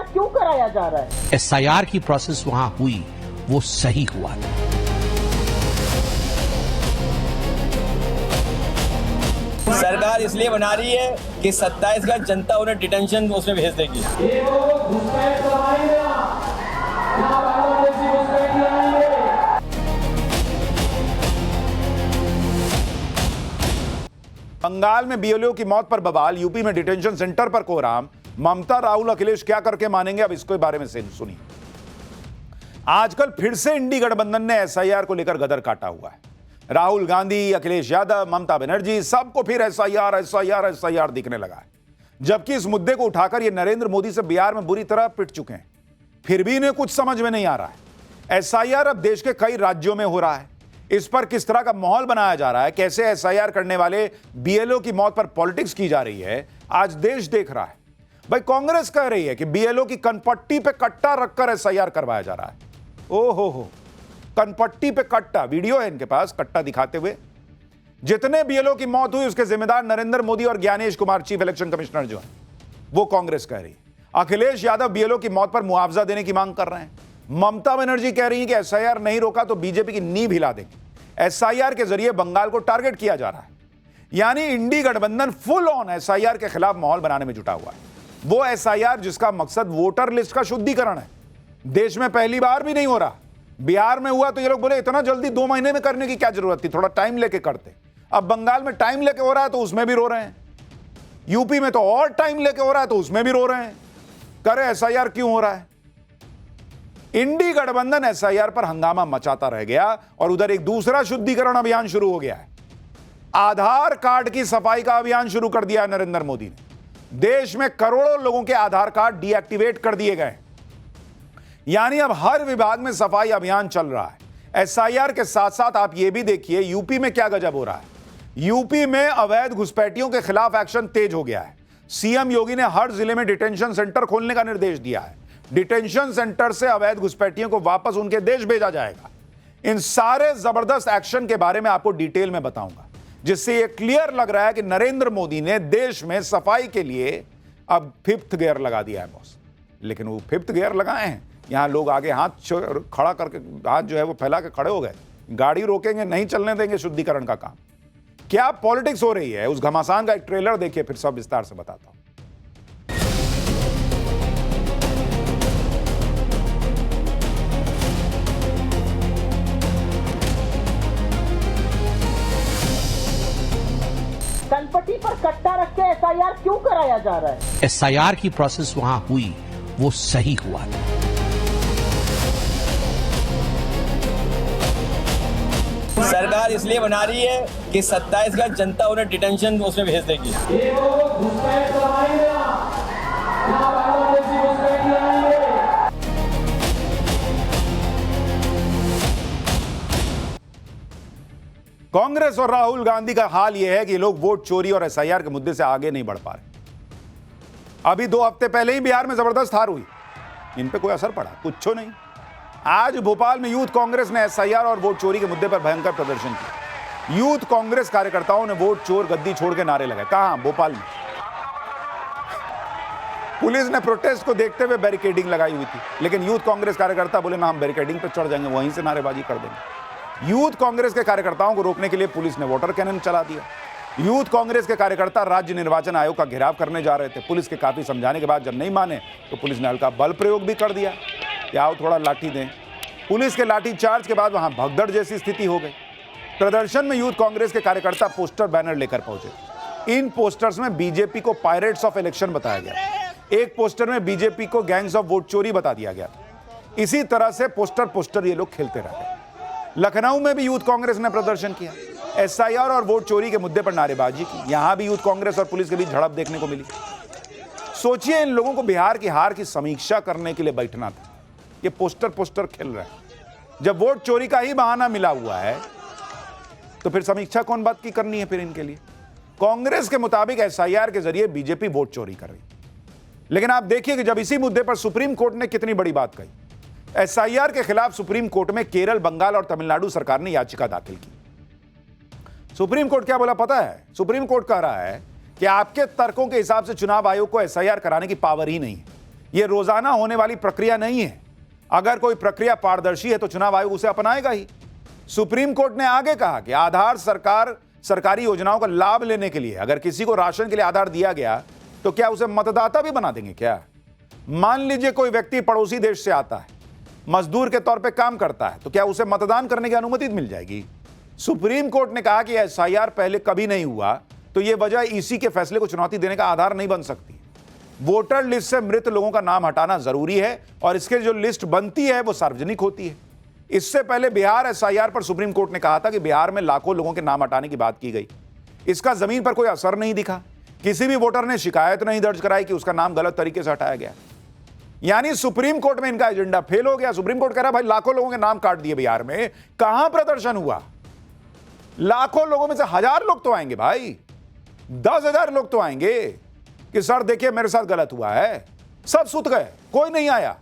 क्यों कराया जा रहा है? एसआईआर की प्रोसेस वहां हुई, वो सही हुआ था। सरकार इसलिए बना रही है कि 27 का जनता उन्हें डिटेंशन उसमें भेज देगी। बंगाल में बीएलओ की मौत पर बवाल, यूपी में डिटेंशन सेंटर पर कोहराम। ममता, राहुल, अखिलेश क्या करके मानेंगे, अब इसके बारे में सुनिए। आजकल फिर से इंडी गठबंधन ने एसआईआर को लेकर गदर काटा हुआ है। राहुल गांधी, अखिलेश यादव, ममता बनर्जी, सबको फिर एसआईआर एसआईआर एसआईआर दिखने लगा है। जबकि इस मुद्दे को उठाकर ये नरेंद्र मोदी से बिहार में बुरी तरह पिट चुके हैं, फिर भी इन्हें कुछ समझ में नहीं आ रहा है। एसआईआर अब देश के कई राज्यों में हो रहा है, इस पर किस तरह का माहौल बनाया जा रहा है, कैसे एसआईआर करने वाले बीएलओ की मौत पर पॉलिटिक्स की जा रही है, आज देश देख रहा है। भाई, कांग्रेस कह रही है कि बीएलओ की कनपट्टी पे कट्टा रखकर एसआईआर करवाया जा रहा है। ओहो, कनपट्टी पे कट्टा, वीडियो है इनके पास कट्टा दिखाते हुए। जितने बीएलओ की मौत हुई उसके जिम्मेदार नरेंद्र मोदी और Gyanesh Kumar, chief election commissioner जो है, वो कांग्रेस कह रही है। अखिलेश यादव बीएलओ की मौत पर मुआवजा देने की मांग कर रहे हैं। ममता बनर्जी कह रही है कि एसआईआर नहीं रोका तो बीजेपी की नींव हिला देंगे। एसआईआर के जरिए बंगाल को टारगेट किया जा रहा है, यानी इंडी गठबंधन फुल ऑन एसआईआर के खिलाफ माहौल बनाने में जुटा हुआ है। वो एसआईआर जिसका मकसद वोटर लिस्ट का शुद्धिकरण है, देश में पहली बार भी नहीं हो रहा। बिहार में हुआ तो ये लोग बोले इतना जल्दी 2 महीने में करने की क्या जरूरत थी, थोड़ा टाइम लेके करते। अब बंगाल में टाइम लेके हो रहा है तो उसमें भी रो रहे हैं, यूपी में तो और टाइम लेके हो रहा है तो उसमें भी रो रहे हैं। करे एसआईआर क्यों हो रहा है? इंडी गठबंधन एसआईआर पर हंगामा मचाता रह गया और उधर एक दूसरा शुद्धिकरण अभियान शुरू हो गया है। आधार कार्ड की सफाई का अभियान शुरू कर दिया नरेंद्र मोदी ने। देश में करोड़ों लोगों के आधार कार्ड डीएक्टिवेट कर दिए गए, यानी अब हर विभाग में सफाई अभियान चल रहा है। एसआईआर के साथ साथ आप यह भी देखिए यूपी में क्या गजब हो रहा है। यूपी में अवैध घुसपैठियों के खिलाफ एक्शन तेज हो गया है। सीएम योगी ने हर जिले में डिटेंशन सेंटर खोलने का निर्देश दिया है। डिटेंशन सेंटर से अवैध घुसपैठियों को वापस उनके देश भेजा जाएगा। इन सारे जबरदस्त एक्शन के बारे में आपको डिटेल में बताऊंगा, जिससे यह क्लियर लग रहा है कि नरेंद्र मोदी ने देश में सफाई के लिए अब 5th गियर लगा दिया है बॉस। लेकिन वो 5th गियर लगाए हैं, यहां लोग आगे हाथ खड़ा करके, हाथ जो है वो फैला के खड़े हो गए। गाड़ी रोकेंगे, नहीं चलने देंगे शुद्धिकरण का काम। क्या पॉलिटिक्स हो रही है, उस घमासान का एक ट्रेलर देखिए, फिर सब विस्तार से बताता हूं। कनपट्टी पर कट्टा रख के एसआईआर क्यों कराया जा रहा है? एसआईआर की प्रोसेस वहां हुई, वो सही हुआ था। सरकार इसलिए बना रही है कि 27 का जनता उन्हें डिटेंशन उसमें भेज देगी। कांग्रेस और राहुल गांधी का हाल यह है कि लोग वोट चोरी और एसआईआर के मुद्दे से आगे नहीं बढ़ पा रहे। अभी 2 हफ्ते पहले ही बिहार में जबरदस्त हार हुई, इन पे कोई असर पड़ा? कुछ नहीं। आज भोपाल में यूथ कांग्रेस ने एसआईआर और वोट चोरी के मुद्दे पर भयंकर प्रदर्शन किया। यूथ कांग्रेस कार्यकर्ताओं ने वोट चोर गद्दी छोड़ के नारे लगाए। कहां? भोपाल में। पुलिस ने प्रोटेस्ट को देखते हुए बैरिकेडिंग लगाई हुई थी, लेकिन यूथ कांग्रेस कार्यकर्ता बोले ना, हम बैरिकेडिंग पर चढ़ जाएंगे, वहीं से नारेबाजी कर देंगे। यूथ कांग्रेस के कार्यकर्ताओं को रोकने के लिए पुलिस ने वाटर कैनन चला दिया। यूथ कांग्रेस के कार्यकर्ता राज्य निर्वाचन आयोग का घेराव करने जा रहे थे। पुलिस के काफी समझाने के बाद जब नहीं माने तो पुलिस ने हल्का बल प्रयोग भी कर दिया कि आओ थोड़ा लाठी दें। पुलिस के लाठी चार्ज के बाद वहां भगदड़ जैसी स्थिति हो गई। प्रदर्शन में यूथ कांग्रेस के कार्यकर्ता पोस्टर बैनर लेकर पहुंचे। इन पोस्टर्स में बीजेपी को पायरेट्स ऑफ इलेक्शन बताया गया। एक पोस्टर में बीजेपी को गैंग्स ऑफ वोट चोरी बता दिया गया। इसी तरह से पोस्टर ये लोग खेलते रहे। लखनऊ में भी यूथ कांग्रेस ने प्रदर्शन किया, एसआईआर और वोट चोरी के मुद्दे पर नारेबाजी की। यहां भी यूथ कांग्रेस और पुलिस के बीच झड़प देखने को मिली। सोचिए, इन लोगों को बिहार की हार की समीक्षा करने के लिए बैठना था, ये पोस्टर खेल रहे हैं। जब वोट चोरी का ही बहाना मिला हुआ है तो फिर समीक्षा कौन बात की करनी है फिर इनके लिए? कांग्रेस के मुताबिक एसआईआर के जरिए बीजेपी वोट चोरी कर रही। लेकिन आप देखिए कि जब इसी मुद्दे पर सुप्रीम कोर्ट ने कितनी बड़ी बात कही। एसआईआर के खिलाफ सुप्रीम कोर्ट में केरल, बंगाल और तमिलनाडु सरकार ने याचिका दाखिल की। सुप्रीम कोर्ट क्या बोला पता है? सुप्रीम कोर्ट कह रहा है कि आपके तर्कों के हिसाब से चुनाव आयोग को एसआईआर कराने की पावर ही नहीं है। यह रोजाना होने वाली प्रक्रिया नहीं है। अगर कोई प्रक्रिया पारदर्शी है तो चुनाव आयोग उसे अपनाएगा ही। सुप्रीम कोर्ट ने आगे कहा कि आधार सरकारी योजनाओं का लाभ लेने के लिए अगर किसी को राशन के लिए आधार दिया गया तो क्या उसे मतदाता भी बना देंगे क्या? मान लीजिए कोई व्यक्ति पड़ोसी देश से आता है, मजदूर के तौर पे काम करता है, तो क्या उसे मतदान करने की अनुमति मिल जाएगी? सुप्रीम कोर्ट ने कहा कि एसआईआर पहले कभी नहीं हुआ तो यह वजह ईसी के फैसले को चुनौती देने का आधार नहीं बन सकती। वोटर लिस्ट से मृत लोगों का नाम हटाना जरूरी है और इसके जो लिस्ट बनती है वो सार्वजनिक होती है। इससे पहले बिहार एसआईआर पर सुप्रीम कोर्ट ने कहा था कि बिहार में लाखों लोगों के नाम हटाने की बात की गई। इसका जमीन पर कोई असर नहीं दिखा। किसी भी वोटर ने शिकायत नहीं दर्ज कराई कि उसका नाम गलत तरीके से हटाया गया। यानी सुप्रीम कोर्ट में इनका एजेंडा फेल हो गया। सुप्रीम कोर्ट कह रहा भाई लाखों लोगों के नाम काट दिए बिहार में, कहां प्रदर्शन हुआ? लाखों लोगों में से 1000 लोग तो आएंगे भाई, 10,000 लोग तो आएंगे कि सर देखिए मेरे साथ गलत हुआ है। सब सुत गए, कोई नहीं आया।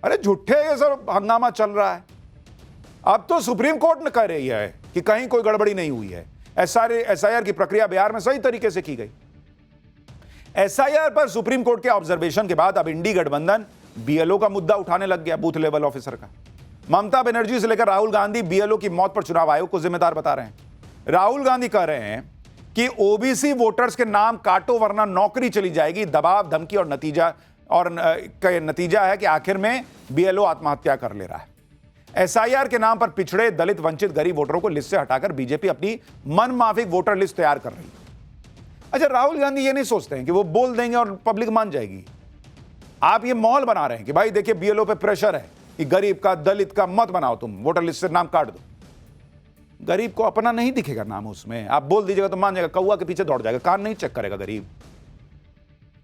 अरे झूठे ये सब हंगामा चल रहा है। अब तो सुप्रीम कोर्ट ने कह रही है कि कहीं कोई गड़बड़ी नहीं हुई है। एसआईआर की प्रक्रिया बिहार में सही तरीके से की गई। एसआईआर पर सुप्रीम कोर्ट के ऑब्जर्वेशन के बाद अब इंडी गठबंधन बीएलओ का मुद्दा उठाने लग गया, बूथ लेवल ऑफिसर का। ममता बनर्जी से लेकर राहुल गांधी बीएलओ की मौत पर चुनाव आयोग को जिम्मेदार बता रहे हैं। राहुल गांधी कह रहे हैं कि ओबीसी वोटर्स के नाम काटो वरना नौकरी चली जाएगी। दबाव, धमकी और नतीजा है कि आखिर में बीएलओ आत्महत्या कर ले रहा है। एसआईआर के नाम पर पिछड़े, दलित, वंचित, गरीब वोटरों को लिस्ट से हटाकर बीजेपी अपनी मनमाफिक वोटर लिस्ट तैयार कर रही है। अच्छा, राहुल गांधी ये नहीं सोचते हैं कि वो बोल देंगे और पब्लिक मान जाएगी। आप ये माहौल बना रहे हैं कि भाई देखिए बीएलओ पे प्रेशर है कि गरीब का, दलित का मत बनाओ, तुम वोटर लिस्ट से नाम काट दो। गरीब को अपना नहीं दिखेगा नाम उसमें। आप बोल दीजिएगा तो मान जाएगा, कौवा के पीछे दौड़ जाएगा, कान नहीं चेक करेगा गरीब।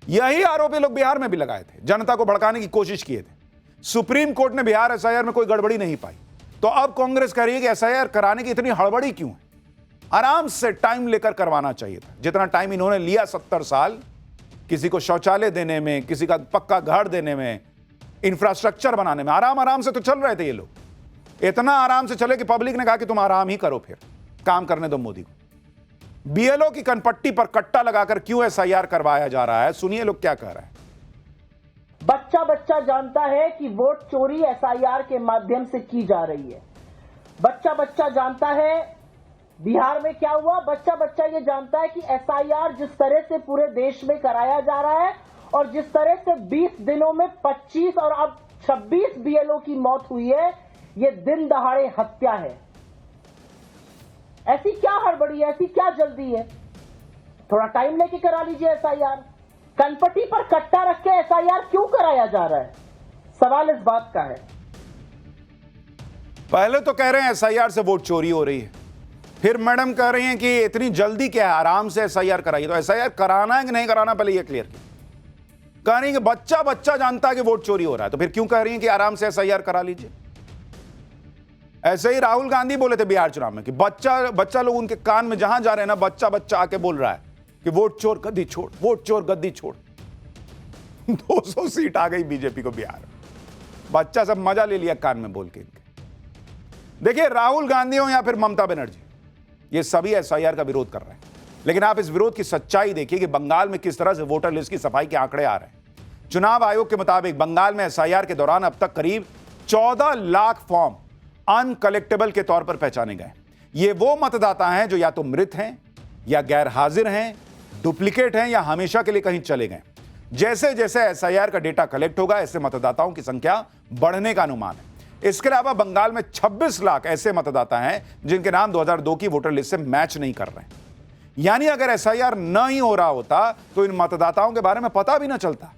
यही आरोप ये लोग बिहार में भी लगाए थे, जनता को भड़काने की कोशिश किए थे। सुप्रीम कोर्ट ने बिहार एसआईआर में कोई गड़बड़ी नहीं पाई, तो अब कांग्रेस कह रही है कि एसआईआर कराने की इतनी हड़बड़ी क्यों है? आराम से टाइम लेकर करवाना चाहिए था। जितना टाइम इन्होंने लिया 70 साल, किसी को शौचालय देने में, किसी का पक्का घर देने में, इंफ्रास्ट्रक्चर बनाने में, आराम से तो चल रहे थे ये लोग। इतना आराम से चले कि पब्लिक ने कहा कि तुम आराम ही करो, फिर काम करने दो मोदी को। बीएलओ की कनपट्टी पर कट्टा लगाकर क्यों एसआईआर करवाया जा रहा है, सुनिए लोग क्या कह रहे हैं। बच्चा बच्चा जानता है कि वोट चोरी एसआईआर के माध्यम से की जा रही है। बच्चा बच्चा जानता है बिहार में क्या हुआ। बच्चा बच्चा ये जानता है कि एसआईआर जिस तरह से पूरे देश में कराया जा रहा है और जिस तरह से 20 दिनों में 25 और अब 26 बीएलओ की मौत हुई है, ये दिन दहाड़े हत्या है। ऐसी क्या हड़बड़ी है, ऐसी क्या जल्दी है? थोड़ा टाइम लेके करा लीजिए एसआईआर। कनपट्टी पर कट्टा रख के एसआईआर क्यों कराया जा रहा है? सवाल इस बात का है। पहले तो कह रहे हैं एसआईआर से वोट चोरी हो रही है, फिर मैडम कह रही हैं कि इतनी जल्दी क्या है, आराम से एसआईआर कराइए। तो एसआईआर कराना है कि नहीं कराना, पहले ये क्लियर कीजिए। कह रही है कि बच्चा बच्चा जानता है कि वोट चोरी हो रहा है, तो फिर क्यों कह रही है कि आराम से एसआईआर करा लीजिए? ऐसे ही राहुल गांधी बोले थे बिहार चुनाव में कि बच्चा लोग उनके कान में जहां जा रहे हैं ना, बच्चा बच्चा आके बोल रहा है कि वोट चोर गद्दी छोड़, वोट चोर गद्दी छोड़। 200 सीट आ गई बीजेपी को बिहार। बच्चा सब मजा ले लिया कान में बोल के इनके। देखिए, राहुल गांधी हो या फिर ममता बनर्जी, ये सभी एसआईआर का विरोध कर रहे हैं। लेकिन आप इस विरोध की सच्चाई देखिए कि बंगाल में किस तरह से वोटर लिस्ट की सफाई के आंकड़े आ रहे हैं। चुनाव आयोग के मुताबिक बंगाल में एसआईआर के दौरान अब तक करीब 14 लाख फॉर्म अनकलेक्टेबल के तौर पर पहचाने गए। ये वो मतदाता हैं जो या तो मृत हैं या गैर हाजिर हैं, डुप्लीकेट हैं या हमेशा के लिए कहीं चले गए। जैसे जैसे एसआईआर का डेटा कलेक्ट होगा, ऐसे मतदाताओं की संख्या बढ़ने का अनुमान है। इसके अलावा बंगाल में 26 लाख ऐसे मतदाता हैं जिनके नाम 2002 की वोटर लिस्ट से मैच नहीं कर रहे हैं। यानी अगर एसआईआर न ही हो रहा होता तो इन मतदाताओं के बारे में पता भी ना चलता,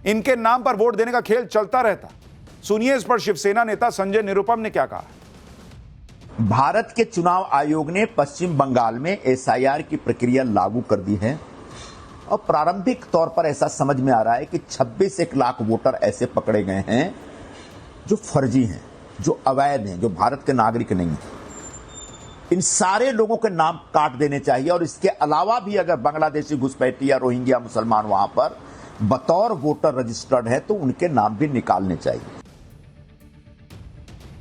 इनके नाम पर वोट देने का खेल चलता रहता। सुनिए इस पर शिवसेना नेता संजय निरुपम ने क्या कहा। भारत के चुनाव आयोग ने पश्चिम बंगाल में एसआईआर की प्रक्रिया लागू कर दी है और प्रारंभिक तौर पर ऐसा समझ में आ रहा है कि 26 लाख वोटर ऐसे पकड़े गए हैं जो फर्जी हैं, जो अवैध हैं, जो भारत के नागरिक नहीं हैं। इन सारे लोगों के नाम काट देने चाहिए और इसके अलावा भी अगर बांग्लादेशी घुसपैठी या रोहिंग्या मुसलमान वहां पर बतौर वोटर रजिस्टर्ड है तो उनके नाम भी निकालने चाहिए।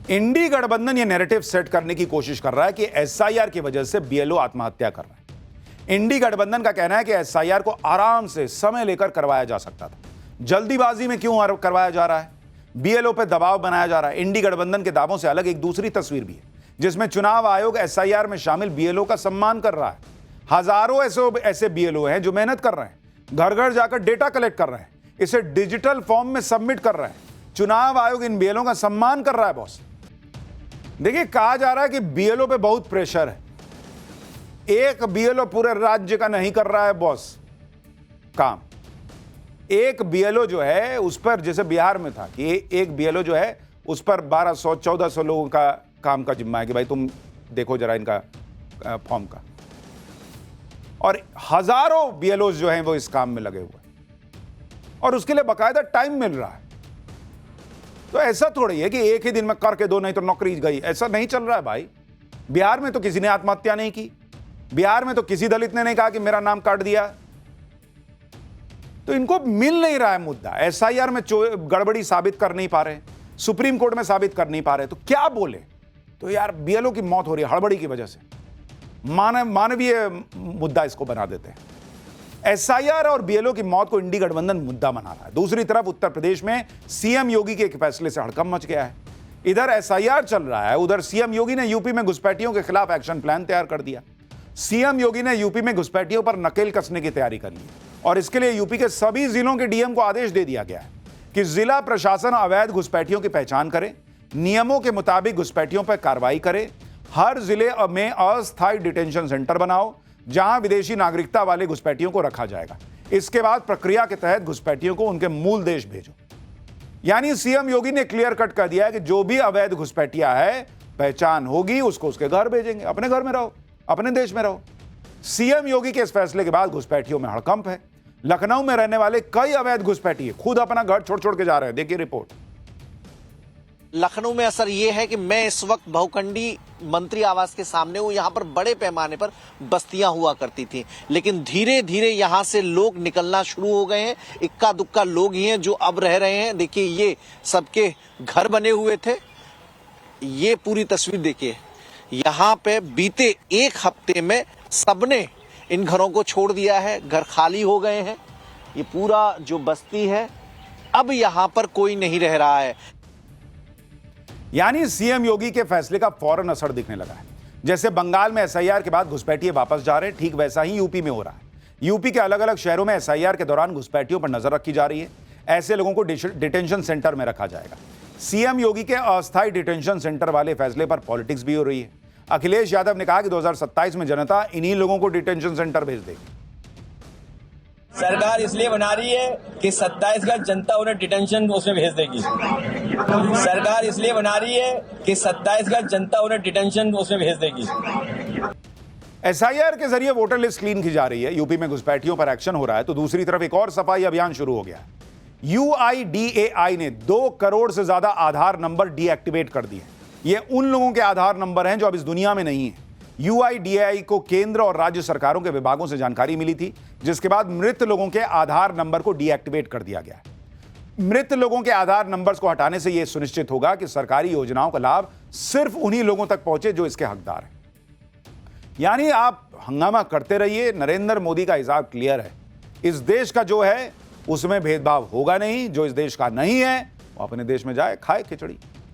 इंडी गठबंधन ये नैरेटिव सेट करने की कोशिश कर रहा है कि एसआईआर की वजह से बीएलओ आत्महत्या कर रहा है। इंडी गठबंधन का कहना है कि एसआईआर को आराम से समय लेकर करवाया जा सकता था, जल्दीबाजी में क्यों करवाया जा रहा है? बीएलओ पे दबाव बनाया जा रहा है। इंडी गठबंधन के दावों से अलग एक दूसरी तस्वीर भी है, जिसमें चुनाव आयोग एसआईआर में शामिल बीएलओ का सम्मान कर रहा है। हजारों ऐसे बीएलओ हैं जो मेहनत कर रहे हैं, घर घर जाकर डेटा कलेक्ट कर रहे हैं, इसे डिजिटल फॉर्म में सबमिट कर रहे हैं। चुनाव आयोग इन बीएलओ का सम्मान कर रहा है। बॉस देखिए, कहा जा रहा है कि बीएलओ पे बहुत प्रेशर है। एक बीएलओ पूरे राज्य का नहीं कर रहा है बॉस काम। एक बीएलओ जो है उस पर, जैसे बिहार में था कि एक बीएलओ जो है उस पर 1200-1400 लोगों का काम का जिम्मा है कि भाई तुम देखो जरा इनका फॉर्म का, और हजारों बीएलओ जो हैं वो इस काम में लगे हुए हैं और उसके लिए बकायदा टाइम मिल रहा है। तो ऐसा थोड़ी है कि एक ही दिन में करके दो नहीं तो नौकरी गई, ऐसा नहीं चल रहा है भाई। बिहार में तो किसी ने आत्महत्या नहीं की, बिहार में तो किसी दलित ने नहीं कहा कि मेरा नाम काट दिया। तो इनको मिल नहीं रहा है मुद्दा। एसआईआर में गड़बड़ी साबित कर नहीं पा रहे, सुप्रीम कोर्ट में साबित कर नहीं पा रहे, तो क्या बोले? तो यार बीएलओ की मौत हो रही है हड़बड़ी की वजह से, मानवीय मुद्दा इसको बना देते हैं। एसआईआर और बीएलओ की मौत को इंडी गठबंधन मुद्दा बना रहा है। दूसरी तरफ उत्तर प्रदेश में सीएम योगी के एक फैसले से हड़कंप मच गया है। इधर एसआईआर चल रहा है, उधर सीएम योगी ने यूपी में घुसपैठियों के खिलाफ एक्शन प्लान तैयार कर दिया। सीएम योगी ने यूपी में घुसपैठियों पर नकेल कसने की तैयारी कर ली और इसके लिए यूपी के सभी जिलों के डीएम को आदेश दे दिया गया है कि जिला प्रशासन अवैध घुसपैठियों की पहचान करे, नियमों के मुताबिक घुसपैठियों पर कार्रवाई करे, हर जिले में अस्थायी डिटेंशन सेंटर बनाओ जहां विदेशी नागरिकता वाले घुसपैठियों को रखा जाएगा। इसके बाद प्रक्रिया के तहत घुसपैठियों को उनके मूल देश भेजो। यानी सीएम योगी ने क्लियर कट कर दिया है कि जो भी अवैध घुसपैठिया है, पहचान होगी, उसको उसके घर भेजेंगे। अपने घर में रहो, अपने देश में रहो। सीएम योगी के इस फैसले के बाद घुसपैठियों में हड़कंप है। लखनऊ में रहने वाले कई अवैध घुसपैठिए खुद अपना घर छोड़ छोड़ के जा रहे हैं। देखिए रिपोर्ट। लखनऊ में असर ये है कि मैं इस वक्त बहुखंडी मंत्री आवास के सामने हूं। यहाँ पर बड़े पैमाने पर बस्तियां हुआ करती थी, लेकिन धीरे धीरे यहाँ से लोग निकलना शुरू हो गए हैं। इक्का दुक्का लोग ही हैं जो अब रह रहे हैं। देखिए, ये सबके घर बने हुए थे। ये पूरी तस्वीर देखिए। यहाँ पे बीते एक हफ्ते में सबने इन घरों को छोड़ दिया है, घर खाली हो गए हैं। ये पूरा जो बस्ती है, अब यहाँ पर कोई नहीं रह रहा है। यानी सीएम योगी के फैसले का फौरन असर दिखने लगा है। जैसे बंगाल में एसआईआर के बाद घुसपैठिए वापस जा रहे हैं, ठीक वैसा ही यूपी में हो रहा है। यूपी के अलग अलग शहरों में एसआईआर के दौरान घुसपैठियों पर नजर रखी जा रही है। ऐसे लोगों को डिटेंशन सेंटर में रखा जाएगा। सीएम योगी के अस्थायी डिटेंशन सेंटर वाले फैसले पर पॉलिटिक्स भी हो रही है। अखिलेश यादव ने कहा कि 2027 में जनता इन्हीं लोगों को डिटेंशन सेंटर भेज देगी। सरकार इसलिए बना रही है कि 27 का जनता उन्हें डिटेंशन उसमें भेज देगी। सरकार इसलिए बना रही है कि 27 का जनता उन्हें डिटेंशन उसमें भेज देगी। एसआईआर के जरिए वोटर लिस्ट क्लीन की जा रही है। यूपी में घुसपैठियों पर एक्शन हो रहा है, तो दूसरी तरफ एक और सफाई अभियान शुरू हो गया है। UIDAI ने 2 करोड़ से ज्यादा आधार नंबर डीएक्टिवेट कर दिए। ये उन लोगों के आधार नंबर हैं जो अब इस दुनिया में नहीं है। UIDAI को केंद्र और राज्य सरकारों के विभागों से जानकारी मिली थी, जिसके बाद मृत लोगों के आधार नंबर को डीएक्टिवेट कर दिया गया है। मृत लोगों के आधार नंबर्स को हटाने से यह सुनिश्चित होगा कि सरकारी योजनाओं का लाभ सिर्फ उन्हीं लोगों तक पहुंचे जो इसके हकदार हैं। यानी आप हंगामा करते रहिए, नरेंद्र मोदी का हिसाब क्लियर है। इस देश का जो है उसमें भेदभाव होगा नहीं। जो इस देश का नहीं है वो अपने देश में जाए, खाए खिचड़ी।